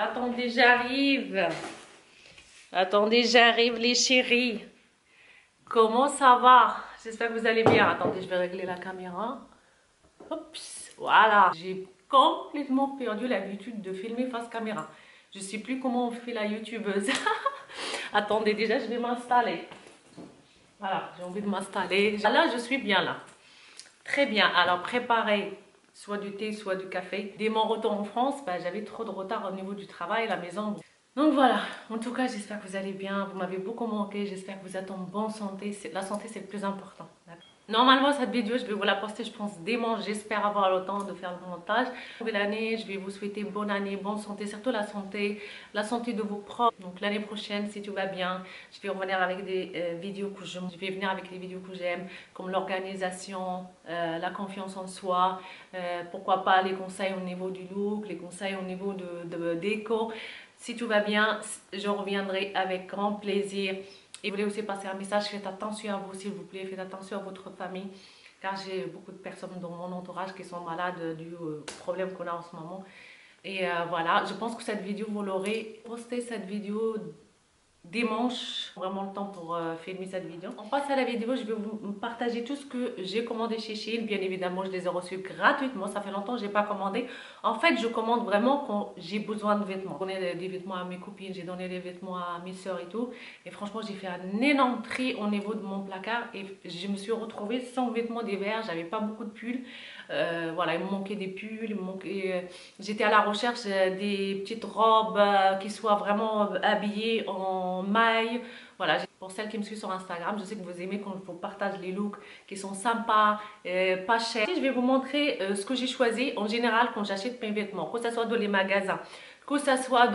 Attendez, j'arrive. Attendez, j'arrive les chéris. Comment ça va? J'espère que vous allez bien. Attendez, je vais régler la caméra. Oups, voilà. J'ai complètement perdu l'habitude de filmer face caméra. Je ne sais plus comment on fait la youtubeuse. Attendez, déjà, je vais m'installer. Voilà, j'ai envie de m'installer. Là, je suis bien là. Très bien. Alors, préparez soit du thé, soit du café. Dès mon retour en France, j'avais trop de retard au niveau du travail, à la maison. Donc voilà, en tout cas, j'espère que vous allez bien. Vous m'avez beaucoup manqué. J'espère que vous êtes en bonne santé. La santé, c'est le plus important. Normalement, cette vidéo, je vais vous la poster, je pense, dimanche. J'espère avoir le temps de faire le montage. Nouvelle année, je vais vous souhaiter bonne année, bonne santé, surtout la santé de vos proches. Donc l'année prochaine, si tout va bien, je vais revenir avec des vidéos que j'aime. Je vais venir avec les vidéos que j'aime, comme l'organisation, la confiance en soi, pourquoi pas les conseils au niveau du look, les conseils au niveau de déco. Si tout va bien, je reviendrai avec grand plaisir. Et je voulais aussi passer un message, faites attention à vous s'il vous plaît, faites attention à votre famille, car j'ai beaucoup de personnes dans mon entourage qui sont malades du problème qu'on a en ce moment. Et voilà, je pense que cette vidéo, vous l'aurez posté cette vidéo dimanche, vraiment le temps pour filmer cette vidéo. On passe à la vidéo, je vais vous partager tout ce que j'ai commandé chez Shein. Bien évidemment, je les ai reçus gratuitement, ça fait longtemps que je n'ai pas commandé. En fait, je commande vraiment quand j'ai besoin de vêtements. J'ai donné des vêtements à mes copines, j'ai donné des vêtements à mes soeurs et tout. Et franchement, j'ai fait un énorme tri au niveau de mon placard et je me suis retrouvée sans vêtements d'hiver, j'avais pas beaucoup de pulls. Voilà, il me manquait des pulls, j'étais à la recherche des petites robes qui soient vraiment habillées en maille. Voilà, pour celles qui me suivent sur Instagram, je sais que vous aimez quand je vous partage les looks qui sont sympas, pas chers. Je vais vous montrer ce que j'ai choisi en général quand j'achète mes vêtements, que ce soit dans les magasins, que ce soit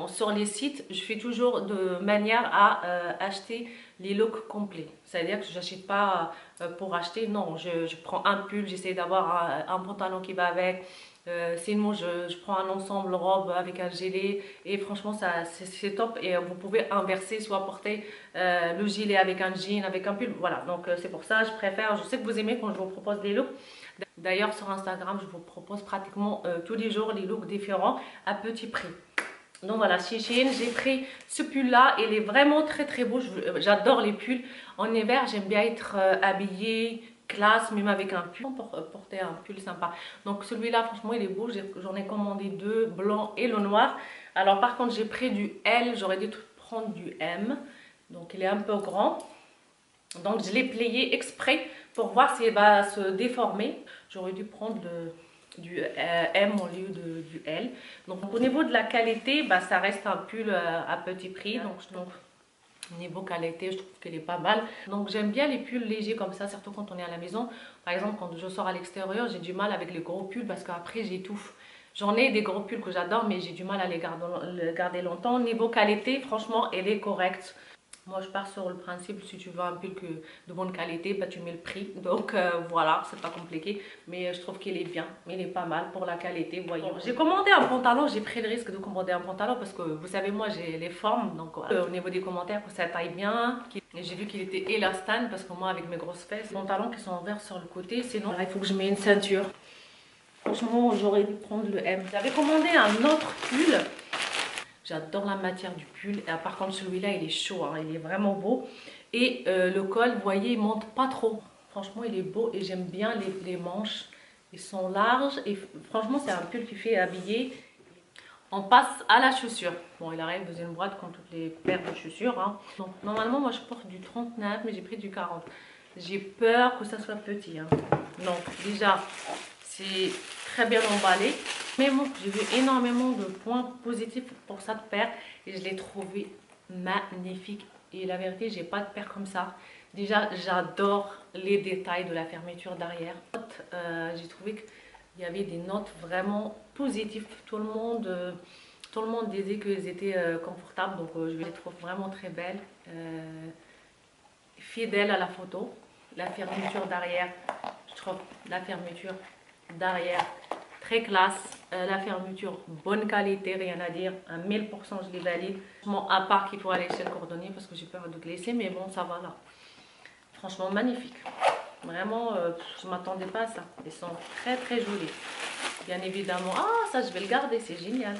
sur les sites. Je fais toujours de manière à acheter les looks complets. C'est-à-dire que je n'achète pas pour acheter, non, je prends un pull, j'essaie d'avoir un pantalon qui va avec. Sinon, je prends un ensemble robe avec un gilet et franchement, c'est top. Et vous pouvez inverser, soit porter le gilet avec un jean, avec un pull. Voilà, donc c'est pour ça, je préfère. Je sais que vous aimez quand je vous propose des looks. D'ailleurs, sur Instagram, je vous propose pratiquement tous les jours les looks différents à petit prix. Donc voilà, chez Shein, j'ai pris ce pull là, il est vraiment très très beau, j'adore les pulls. En hiver, j'aime bien être habillée, classe, même avec un pull, pour porter un pull sympa. Donc celui-là, franchement, il est beau, j'en ai commandé deux, blanc et le noir. Alors par contre, j'ai pris du L, j'aurais dû prendre du M, donc il est un peu grand. Donc je l'ai plié exprès pour voir s'il va se déformer. J'aurais dû prendre du M au lieu du L. Donc au niveau de la qualité, ça reste un pull à petit prix. Donc niveau qualité, je trouve qu'elle est pas mal. Donc j'aime bien les pulls légers comme ça, surtout quand on est à la maison. Par exemple, quand je sors à l'extérieur, j'ai du mal avec les gros pulls parce qu'après j'étouffe. J'en ai des gros pulls que j'adore, mais j'ai du mal à les garder longtemps. Niveau qualité, franchement, elle est correcte. Moi, je pars sur le principe, si tu veux un pull de bonne qualité, tu mets le prix. Donc voilà, c'est pas compliqué. Mais je trouve qu'il est bien, il est pas mal pour la qualité, voyons. J'ai commandé un pantalon, j'ai pris le risque de commander un pantalon parce que vous savez, moi j'ai les formes. Donc voilà. Au niveau des commentaires, que ça taille bien. J'ai vu qu'il était élastane parce que moi, avec mes grosses fesses, les pantalons qui sont ouverts sur le côté, sinon il faut que je mette une ceinture. Franchement, j'aurais dû prendre le M. J'avais commandé un autre pull. J'adore la matière du pull. Et par contre, celui-là, il est chaud, hein, il est vraiment beau. Et le col, vous voyez, il monte pas trop. Franchement, il est beau et j'aime bien les manches. Ils sont larges et franchement, c'est un pull qui fait habiller. On passe à la chaussure. Bon, il arrive dans une boîte comme toutes les paires de chaussures. Hein. Donc, normalement, moi, je porte du 39, mais j'ai pris du 40. J'ai peur que ça soit petit. Hein. Donc, déjà, c'est très bien emballé. Mais bon, j'ai vu énormément de points positifs pour cette paire et je l'ai trouvé magnifique. Et la vérité, j'ai pas de paire comme ça. Déjà, j'adore les détails de la fermeture derrière. J'ai trouvé qu'il y avait des notes vraiment positives. Tout le monde disait qu'elles étaient confortables, donc je les trouve vraiment très belles. Fidèle à la photo. La fermeture derrière, je trouve la fermeture derrière très classe, la fermeture bonne qualité, rien à dire, à 1000% je les valide. Bon, à part qu'il faut aller chez le cordonnier parce que j'ai peur de glisser, mais bon, ça va là. Franchement magnifique, vraiment je ne m'attendais pas à ça. Ils sont très très jolis, bien évidemment. Ah, ça je vais le garder, c'est génial.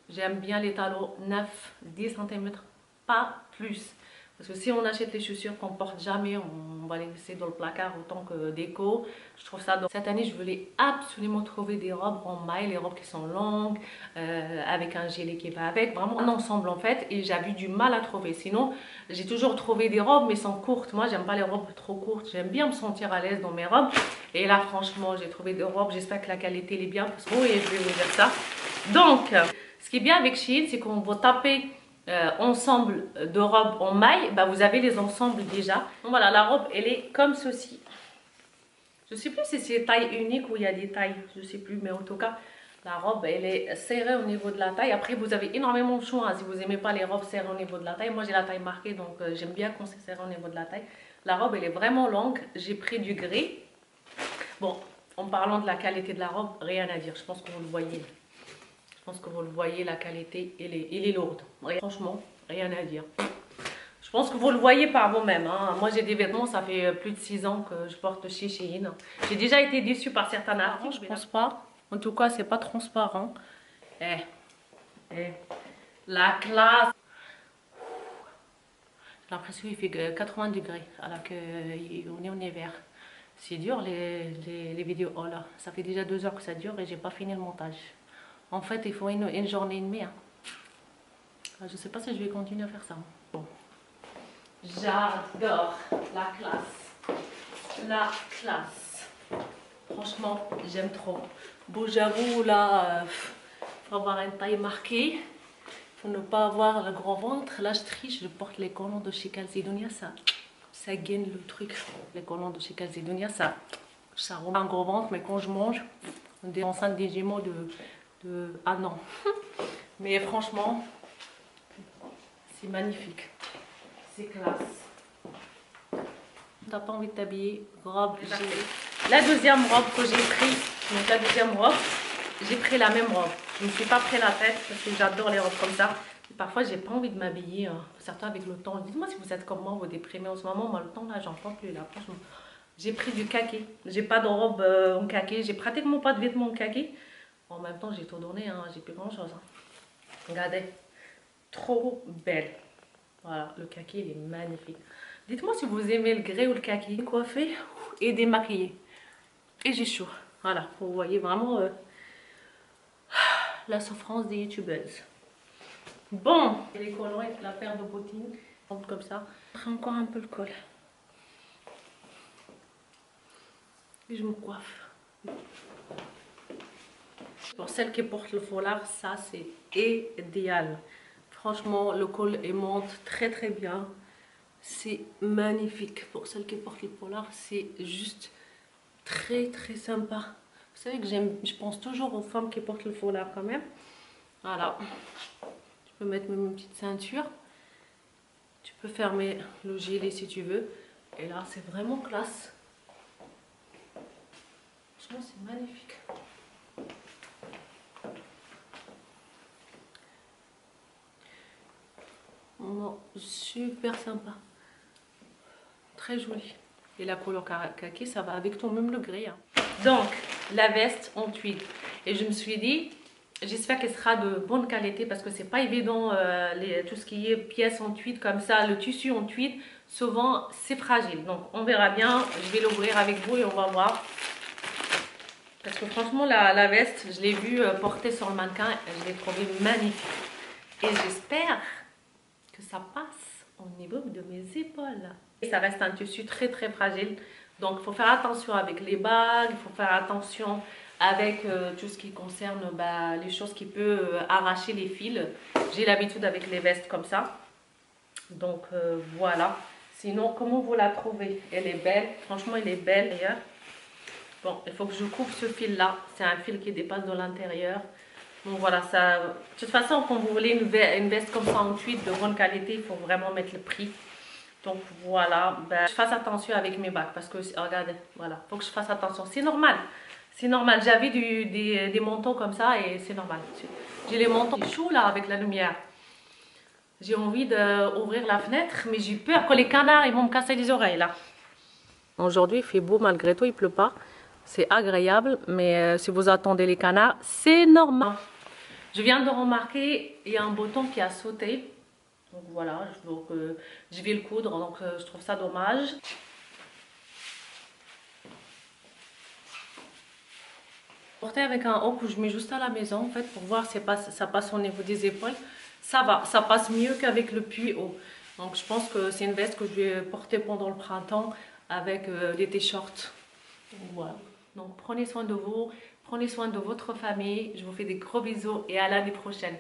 J'aime bien les talons 9, 10 cm, pas plus. Parce que si on achète les chaussures qu'on porte jamais, on va les laisser dans le placard autant que déco. Je trouve ça. Cette année, je voulais absolument trouver des robes en maille, les robes qui sont longues, avec un gilet qui va avec, vraiment un ensemble en fait. Et j'avais du mal à trouver. Sinon, j'ai toujours trouvé des robes, mais sont courtes. Moi, j'aime pas les robes trop courtes. J'aime bien me sentir à l'aise dans mes robes. Et là, franchement, j'ai trouvé des robes. J'espère que la qualité elle est bien, parce que oui, je vais vous dire ça. Donc, ce qui est bien avec Shein, c'est qu'on va taper ensemble de robes en maille, bah, vous avez les ensembles déjà. Donc voilà, la robe elle est comme ceci. Je sais plus si c'est taille unique ou il y a des tailles, je sais plus, mais en tout cas la robe elle est serrée au niveau de la taille. Après vous avez énormément de choix, hein, si vous aimez pas les robes serrées au niveau de la taille. Moi j'ai la taille marquée, donc j'aime bien quand c'est serré au niveau de la taille. La robe elle est vraiment longue, j'ai pris du gris. Bon, en parlant de la qualité de la robe, rien à dire, je pense que vous le voyez. Je pense que vous le voyez, la qualité, elle est lourde. Franchement, rien à dire. Je pense que vous le voyez par vous-même. Hein. Moi, j'ai des vêtements, ça fait plus de 6 ans que je porte chez Shein. J'ai déjà été déçue par certains articles, je pense pas. En tout cas, c'est pas transparent. La classe. J'ai l'impression qu'il fait 80 degrés, alors qu'on est en hiver. C'est dur les vidéos. Oh là, ça fait déjà 2 heures que ça dure et j'ai pas fini le montage. En fait, il faut une journée et demie. Hein. Je sais pas si je vais continuer à faire ça. Bon. J'adore la classe. La classe. Franchement, j'aime trop. Bon, j'avoue, là, faut avoir une taille marquée. Faut ne pas avoir le gros ventre. Là, je triche, je porte les collants de chez Calzedonia. Ça gagne le truc. Les collants de chez Calzedonia, ça rend un gros ventre. Mais quand je mange, on est enceinte des Gémeaux ah non. Mais franchement, c'est magnifique. C'est classe. T'as pas envie de t'habiller, robe. La deuxième robe que j'ai pris, donc la deuxième robe, j'ai pris la même robe. Je ne me suis pas pris la tête parce que j'adore les robes comme ça. Et parfois, j'ai pas envie de m'habiller, hein. Surtout avec le temps. Dites-moi si vous êtes comme moi, vous déprimez en ce moment. Moi, le temps là, j'en peux plus là. Franchement, j'ai pris du kaki. J'ai pas de robe en kaki. J'ai pratiquement pas de vêtements en kaki. En même temps, j'ai tout donné, hein. J'ai plus grand chose. Hein. Regardez, trop belle. Voilà, le kaki, il est magnifique. Dites-moi si vous aimez le grès ou le kaki. Coiffé et démaquillé. Et j'ai chaud. Voilà, vous voyez vraiment la souffrance des youtubeuses. Bon, les collants avec la paire de bottines, comme ça. Encore un peu le col. Et je me coiffe. Pour celles qui portent le foulard, ça c'est idéal. Franchement, le col il monte très très bien. C'est magnifique. Pour celles qui portent le foulard, c'est juste très très sympa. Vous savez que je pense toujours aux femmes qui portent le foulard quand même. Voilà. Tu peux mettre même une petite ceinture. Tu peux fermer le gilet si tu veux. Et là, c'est vraiment classe. Franchement, c'est magnifique. Oh, super sympa. Très joli. Et la couleur kaki, ça va avec ton même le gris. Hein. Donc, la veste en tweed. Et je me suis dit, j'espère qu'elle sera de bonne qualité parce que c'est pas évident, tout ce qui est pièces en tweed comme ça, le tissu en tweed, souvent c'est fragile. Donc, on verra bien. Je vais l'ouvrir avec vous et on va voir. Parce que franchement, la veste, je l'ai vue portée sur le mannequin et je l'ai trouvée magnifique. Et j'espère que ça passe au niveau de mes épaules. Et ça reste un tissu très très fragile. Donc il faut faire attention avec les bagues, il faut faire attention avec tout ce qui concerne les choses qui peuvent arracher les fils. J'ai l'habitude avec les vestes comme ça. Donc voilà. Sinon, comment vous la trouvez? Elle est belle. Franchement, elle est belle d'ailleurs. Bon, il faut que je coupe ce fil là. C'est un fil qui dépasse de l'intérieur. Donc voilà, ça. De toute façon, quand vous voulez une veste comme ça en tweed de bonne qualité, il faut vraiment mettre le prix. Donc voilà, je fasse attention avec mes bagues parce que, regardez, voilà, il faut que je fasse attention. C'est normal, c'est normal. J'avais des manteaux comme ça et c'est normal. J'ai les manteaux chauds là avec la lumière. J'ai envie d'ouvrir la fenêtre, mais j'ai peur que les canards ils vont me casser les oreilles là. Aujourd'hui, il fait beau malgré tout, il pleut pas. C'est agréable, mais si vous attendez les canards, c'est normal. Je viens de remarquer, il y a un bouton qui a sauté. Donc voilà, je vais le coudre, donc je trouve ça dommage. Porter avec un haut que je mets juste à la maison en fait pour voir si ça passe au niveau des épaules. Ça va, ça passe mieux qu'avec le puits haut. Donc je pense que c'est une veste que je vais porter pendant le printemps avec des t-shirts. Voilà. Donc prenez soin de vous, prenez soin de votre famille. Je vous fais des gros bisous et à l'année prochaine.